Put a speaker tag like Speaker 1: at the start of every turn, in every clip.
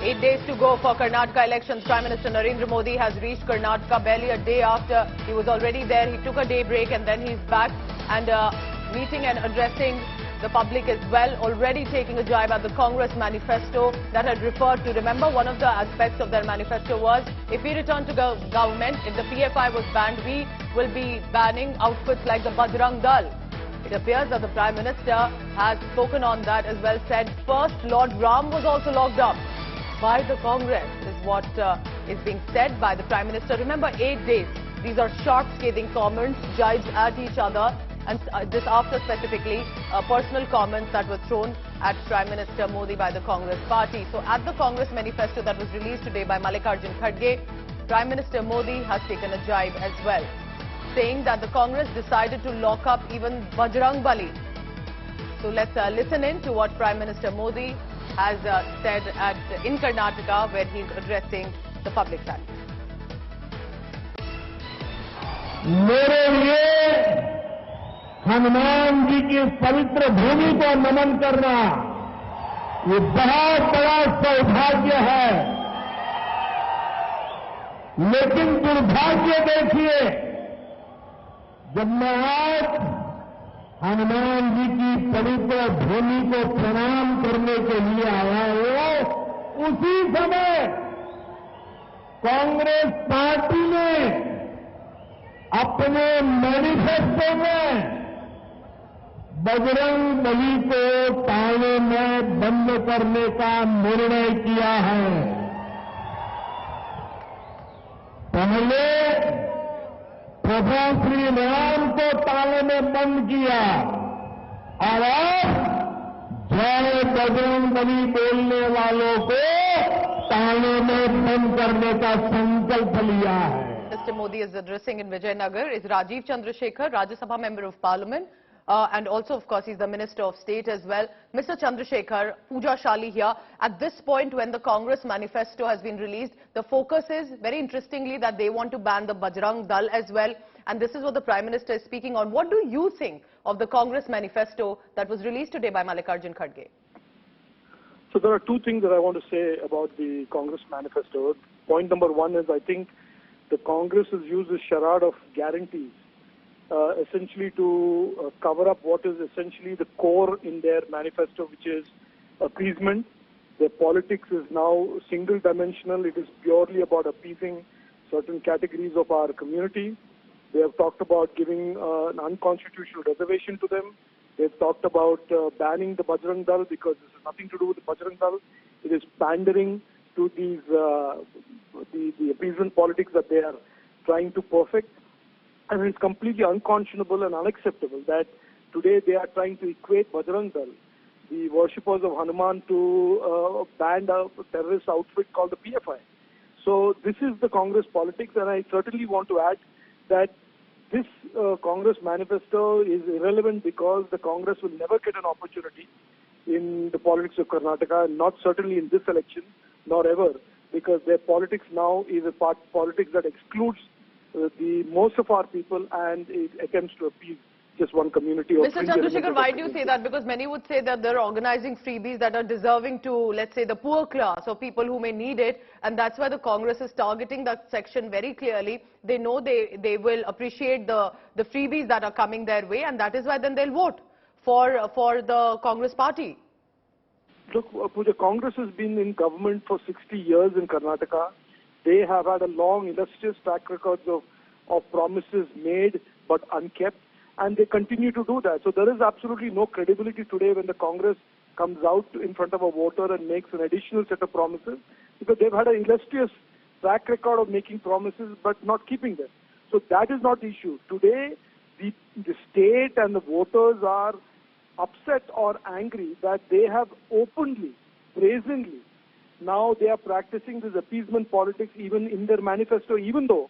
Speaker 1: 8 days to go for Karnataka elections. Prime Minister Narendra Modi has reached Karnataka barely a day after he was already there. He took a day break and then he's back and meeting and addressing the public as well. Already taking a jibe at the Congress manifesto that had referred to. Remember, one of the aspects of their manifesto was, if we return to government, if the PFI was banned, we will be banning outfits like the Bajrang Dal. It appears that the Prime Minister has spoken on that as well, said first Lord Ram was also locked up by the Congress, is what is being said by the Prime Minister. Remember, 8 days. These are sharp, scathing comments, jibes at each other, and this after specifically personal comments that were thrown at Prime Minister Modi by the Congress party. So at the Congress manifesto that was released today by Mallikarjun Kharge, Prime Minister Modi has taken a jibe as well, saying that the Congress decided to lock up even Bajrang Bali. So let's listen in to what Prime Minister Modi has said in Karnataka, where he's addressing the public rally.
Speaker 2: मेरे लिए हनुमान जी की पवित्र भूमि को नमन करना ये बहुत बड़ा सौभाग्य है, लेकिन दुर्भाग्य देखिए, जब मैं आज हनुमान जी की पवित्र भूमि को प्रणाम करने के लिए आया हूं, उसी समय कांग्रेस पार्टी ने अपने मैनिफेस्टो में बजरंग बली को ताले में बंद करने का निर्णय किया है। पहले प्रभु श्री राम को ताले में बंद किया और अब जय बजरंग बली बोलने वालों को ताले में बंद करने का संकल्प लिया है।
Speaker 1: Mr. Modi is addressing in Vijayanagar is Rajiv Chandrasekhar, Rajya Sabha Member of Parliament, and also, of course, he's the Minister of State as well. Mr. Chandrasekhar, Pooja Shali here. At this point, when the Congress manifesto has been released, the focus is, very interestingly, that they want to ban the Bajrang Dal as well. And this is what the Prime Minister is speaking on. What do you think of the Congress manifesto that was released today by Mallikarjun Kharge?
Speaker 3: So there are two things that I want to say about the Congress manifesto. Point number one is, I think the Congress has used a charade of guarantees, essentially to cover up what is essentially the core in their manifesto, which is appeasement. Their politics is now single-dimensional. It is purely about appeasing certain categories of our community. They have talked about giving an unconstitutional reservation to them. They've talked about banning the Bajrang Dal because this has nothing to do with the Bajrang Dal. It is pandering to these the appeasement politics that they are trying to perfect. And it's completely unconscionable and unacceptable that today they are trying to equate Bajrang Dal, the worshippers of Hanuman, to ban a terrorist outfit called the PFI. So this is the Congress politics, and I certainly want to add that this Congress manifesto is irrelevant because the Congress will never get an opportunity in the politics of Karnataka, not certainly in this election, nor ever, because their politics now is a politics that excludes the most of our people, and it attempts to appease just one community.
Speaker 1: Mr. Chandrasekhar, why do you say that? Because many would say that they're organizing freebies that are deserving to, let's say, the poor class or people who may need it, and that's why the Congress is targeting that section very clearly. They know they will appreciate the freebies that are coming their way, and that is why then they'll vote for the Congress party.
Speaker 3: Look, Pooja, Congress has been in government for 60 years in Karnataka. They have had a long, illustrious track record of promises made but unkept, and they continue to do that. So there is absolutely no credibility today when the Congress comes out in front of a voter and makes an additional set of promises, because they've had an illustrious track record of making promises but not keeping them. So that is not the issue. Today, the state and the voters are upset or angry that they have openly, brazenly, now they are practicing this appeasement politics even in their manifesto, even though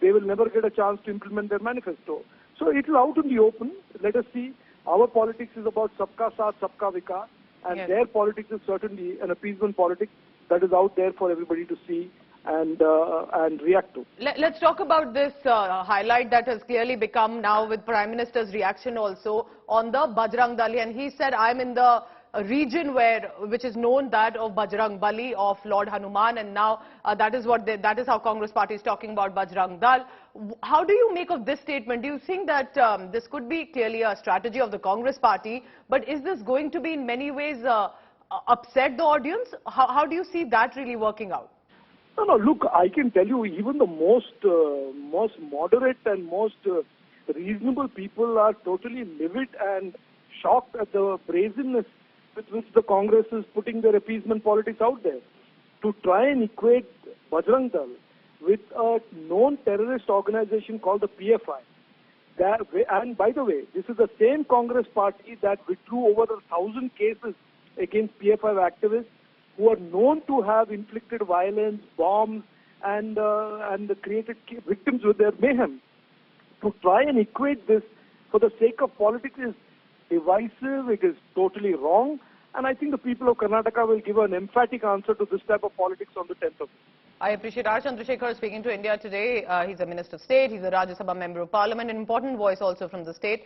Speaker 3: they will never get a chance to implement their manifesto. So it is out in the open. Let us see. Our politics is about Sabka Saath, Sabka Vikas, and yes, their politics is certainly an appeasement politics that is out there for everybody to see and react to.
Speaker 1: Let's talk about this highlight that has clearly become now with Prime Minister's reaction also on the Bajrang Dal. And he said, I'm in the region which is known that of Bajrang Bali, of Lord Hanuman, and now that is how Congress party is talking about Bajrang Dal. How do you make of this statement? Do you think that this could be clearly a strategy of the Congress party, but is this going to be in many ways upset the audience? How do you see that really working out?
Speaker 3: No, look, I can tell you, even the most moderate and most reasonable people are totally livid and shocked at the brazenness with which the Congress is putting their appeasement politics out there. To try and equate Bajrang Dal with a known terrorist organization called the PFI. And by the way, this is the same Congress party that withdrew over 1,000 cases against PFI activists who are known to have inflicted violence, bombs, and created victims with their mayhem. To try and equate this for the sake of politics is divisive, it is totally wrong, and I think the people of Karnataka will give an emphatic answer to this type of politics on the 10th of May.
Speaker 1: I appreciate R. Chandrasekhar speaking to India today. He's a Minister of State, he's a Rajya Sabha Member of Parliament, an important voice also from the state.